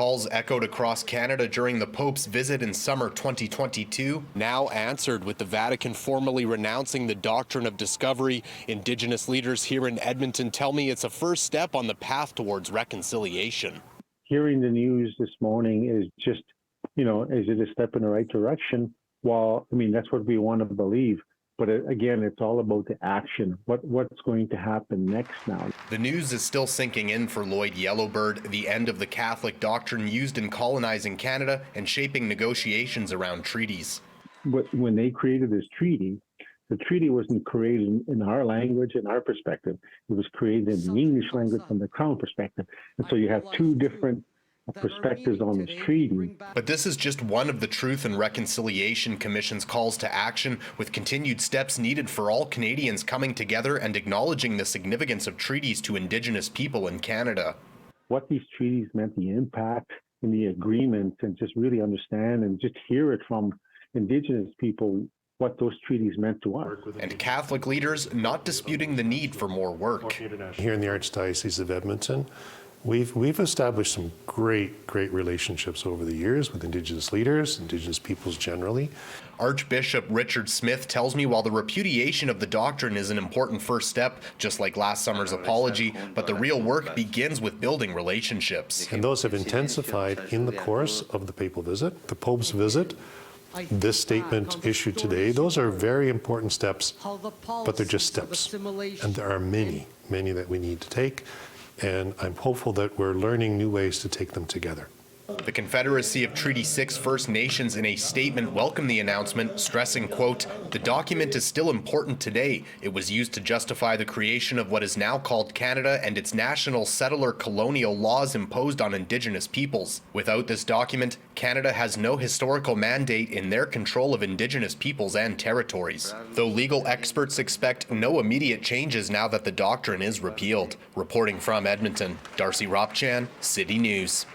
calls echoed across Canada during the Pope's visit in summer 2022, now answered with the Vatican formally renouncing the doctrine of discovery. Indigenous leaders here in Edmonton tell me it's a first step on the path towards reconciliation. Hearing the news this morning is just, is it a step in the right direction? Well, that's what we want to believe. But again, it's all about the action. What's going to happen next now? The news is still sinking in for Lloyd Yellowbird, the end of the Catholic doctrine used in colonizing Canada and shaping negotiations around treaties. But when they created this treaty, the treaty wasn't created in our language, in our perspective. It was created in the English language from the Crown perspective. And so you have two different perspectives on this treaty. But this is just one of the Truth and Reconciliation Commission's calls to action, with continued steps needed for all Canadians coming together and acknowledging the significance of treaties to Indigenous people in Canada. What these treaties meant, the impact and the agreement, and just really understand and just hear it from Indigenous people what those treaties meant to us. And Catholic leaders not disputing the need for more work. Here in the Archdiocese of Edmonton, we've established some great relationships over the years with Indigenous leaders, Indigenous peoples generally. Archbishop Richard Smith tells me while the repudiation of the doctrine is an important first step, just like last summer's apology, but the real work begins with building relationships. And those have intensified in the course of the papal visit, the Pope's visit, this statement issued today. Those are very important steps, but they're just steps. And there are many that we need to take. And I'm hopeful that we're learning new ways to take them together. The Confederacy of Treaty 6 First Nations in a statement welcomed the announcement, stressing, quote, "The document is still important today. It was used to justify the creation of what is now called Canada and its national settler colonial laws imposed on Indigenous peoples. Without this document, Canada has no historical mandate in their control of Indigenous peoples and territories." Though legal experts expect no immediate changes now that the doctrine is repealed. Reporting from Edmonton, Darcy Ropchan, City News.